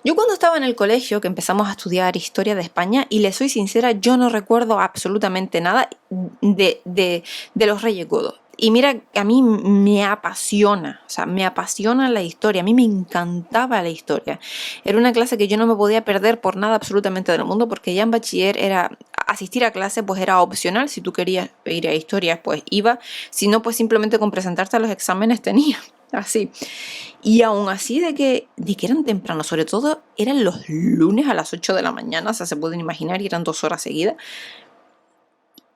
Yo cuando estaba en el colegio, que empezamos a estudiar historia de España, y le soy sincera, yo no recuerdo absolutamente nada de los Reyes Godos. Y mira, a mí me apasiona, o sea, me apasiona la historia, a mí me encantaba la historia. Era una clase que yo no me podía perder por nada absolutamente del mundo, porque ya en bachiller era asistir a clase, pues era opcional. Si tú querías ir a historia, pues iba. Si no, pues simplemente con presentarte a los exámenes tenía. Así. Y aún así de que eran tempranos, sobre todo eran los lunes a las 8 de la mañana, o sea, se pueden imaginar, y eran 2 horas seguidas.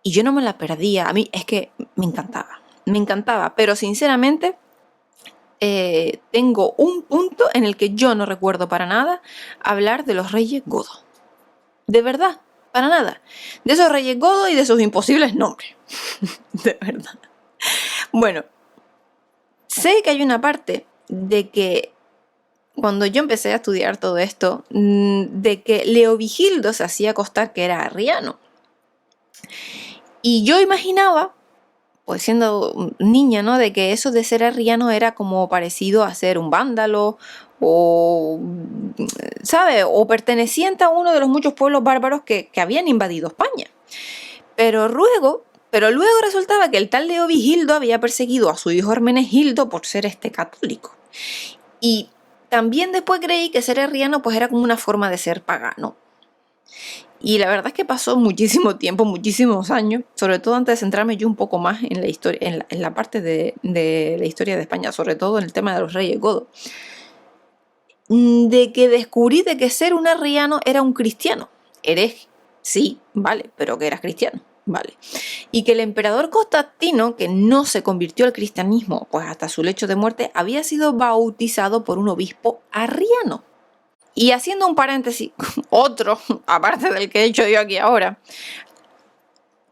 Y yo no me la perdía, a mí es que me encantaba, pero sinceramente tengo un punto en el que yo no recuerdo para nada hablar de los Reyes Godos. De verdad, para nada. De esos Reyes Godos y de sus imposibles nombres. De verdad. Bueno, sé que hay una parte de que cuando yo empecé a estudiar todo esto, de que Leovigildo se hacía constar que era arriano. Y yo imaginaba, pues siendo niña, ¿no?, de que eso de ser arriano era como parecido a ser un vándalo o, ¿sabe?, o perteneciente a uno de los muchos pueblos bárbaros que habían invadido España. Pero luego resultaba que el tal Leovigildo había perseguido a su hijo Hermenegildo por ser católico. Y también después creí que ser arriano pues era como una forma de ser pagano. Y la verdad es que pasó muchísimo tiempo, muchísimos años, sobre todo antes de centrarme yo un poco más en la historia, en la parte de la historia de España, sobre todo en el tema de los Reyes Godos, de que descubrí de que ser un arriano era un cristiano. Hereje, sí, vale, pero que eras cristiano, vale. Y que el emperador Constantino, que no se convirtió al cristianismo pues hasta su lecho de muerte, había sido bautizado por un obispo arriano. Y haciendo un paréntesis, otro, aparte del que he hecho yo aquí ahora,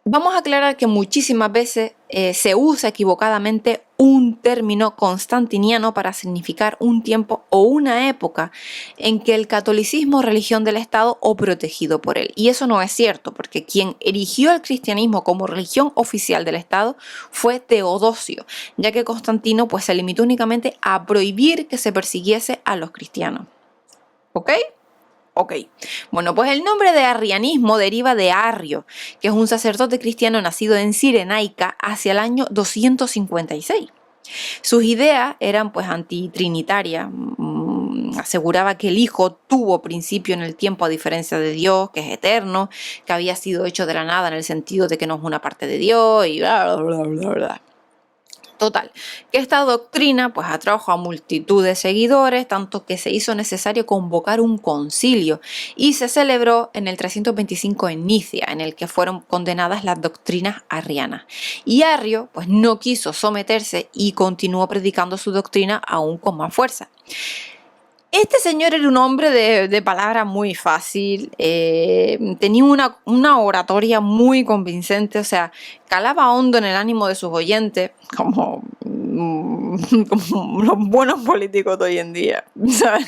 vamos a aclarar que muchísimas veces se usa equivocadamente un término constantiniano para significar un tiempo o una época en que el catolicismo es religión del Estado o protegido por él. Y eso no es cierto, porque quien erigió el cristianismo como religión oficial del Estado fue Teodosio, ya que Constantino pues, se limitó únicamente a prohibir que se persiguiese a los cristianos. ¿Ok? Ok. Bueno, pues el nombre de arrianismo deriva de Arrio, que es un sacerdote cristiano nacido en Cirenaica hacia el año 256. Sus ideas eran pues antitrinitarias, aseguraba que el Hijo tuvo principio en el tiempo a diferencia de Dios, que es eterno, que había sido hecho de la nada en el sentido de que no es una parte de Dios y bla, bla, bla, bla. Total, que esta doctrina pues atrajo a multitud de seguidores, tanto que se hizo necesario convocar un concilio y se celebró en el 325 en Nicia, en el que fueron condenadas las doctrinas arrianas. Y Arrio pues no quiso someterse y continuó predicando su doctrina aún con más fuerza. Este señor era un hombre de palabra muy fácil, tenía una oratoria muy convincente, o sea, calaba hondo en el ánimo de sus oyentes, como los buenos políticos de hoy en día, ¿sabes?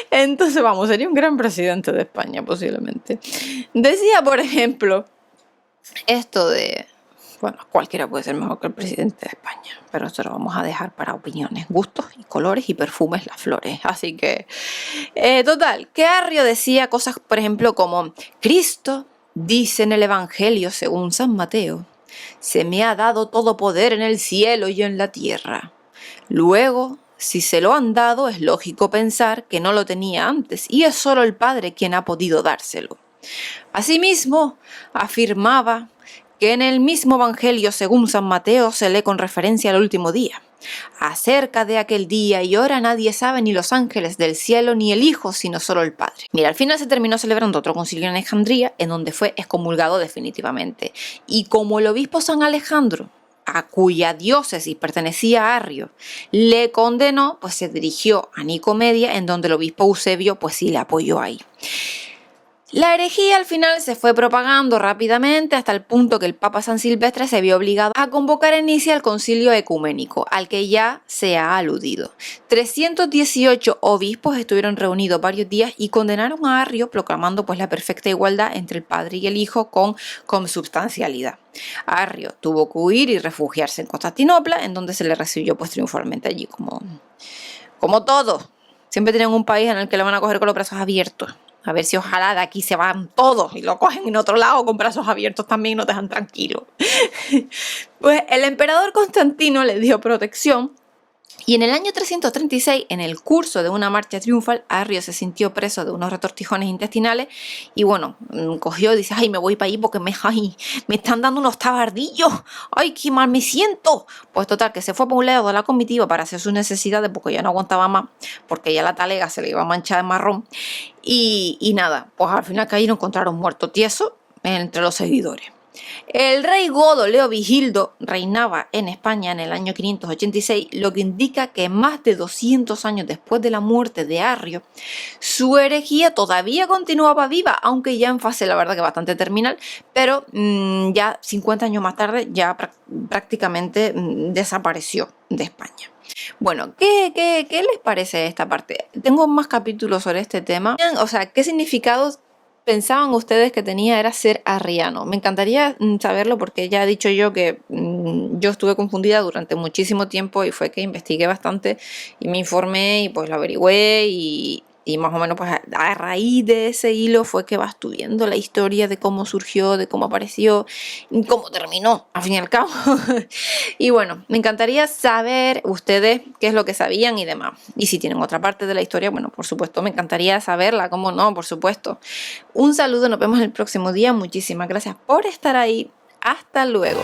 Entonces, vamos, sería un gran presidente de España, posiblemente. Decía, por ejemplo, esto de... Bueno, cualquiera puede ser mejor que el presidente de España, pero esto lo vamos a dejar para opiniones, gustos y colores y perfumes las flores. Así que, total, que Arrio decía cosas, por ejemplo, como Cristo dice en el Evangelio según San Mateo, se me ha dado todo poder en el cielo y en la tierra. Luego, si se lo han dado, es lógico pensar que no lo tenía antes y es solo el Padre quien ha podido dárselo. Asimismo, afirmaba que en el mismo Evangelio según San Mateo se lee con referencia al último día. Acerca de aquel día y hora nadie sabe, ni los ángeles del cielo ni el Hijo, sino solo el Padre. Mira, al final se terminó celebrando otro concilio en Alejandría, en donde fue excomulgado definitivamente. Y como el obispo San Alejandro, a cuya diócesis pertenecía Arrio, le condenó, pues se dirigió a Nicomedia, en donde el obispo Eusebio pues sí le apoyó ahí. La herejía al final se fue propagando rápidamente hasta el punto que el Papa San Silvestre se vio obligado a convocar en Nicia el concilio ecuménico, al que ya se ha aludido. 318 obispos estuvieron reunidos varios días y condenaron a Arrio, proclamando pues la perfecta igualdad entre el Padre y el Hijo con consubstancialidad. Arrio tuvo que huir y refugiarse en Constantinopla, en donde se le recibió pues triunfalmente allí como todo. Siempre tienen un país en el que lo van a coger con los brazos abiertos. A ver si ojalá de aquí se van todos y lo cogen en otro lado con brazos abiertos también y nos dejan tranquilos. Pues el emperador Constantino les dio protección. Y en el año 336, en el curso de una marcha triunfal, Arrio se sintió preso de unos retortijones intestinales y bueno, cogió y dice, ay, me voy para allí porque me están dando unos tabardillos, ay, qué mal me siento. Pues total, que se fue por un lado de la comitiva para hacer sus necesidades porque ya no aguantaba más, porque ya la talega se le iba a manchar de marrón. Y nada, pues al final que ahí lo encontraron muerto tieso entre los seguidores. El rey godo Leovigildo reinaba en España en el año 586, lo que indica que más de 200 años después de la muerte de Arrio, su herejía todavía continuaba viva, aunque ya en fase, la verdad, que bastante terminal, pero ya 50 años más tarde ya prácticamente desapareció de España. Bueno, ¿qué les parece esta parte? Tengo más capítulos sobre este tema. O sea, ¿qué significados pensaban ustedes que tenía era ser arriano? Me encantaría saberlo porque ya he dicho yo que yo estuve confundida durante muchísimo tiempo y fue que investigué bastante y me informé y pues lo averigüé y más o menos pues a raíz de ese hilo fue que vas estudiando la historia de cómo surgió, de cómo apareció, y cómo terminó, al fin y al cabo. Y bueno, me encantaría saber ustedes qué es lo que sabían y demás. Y si tienen otra parte de la historia, bueno, por supuesto, me encantaría saberla, cómo no, por supuesto. Un saludo, nos vemos el próximo día. Muchísimas gracias por estar ahí. Hasta luego.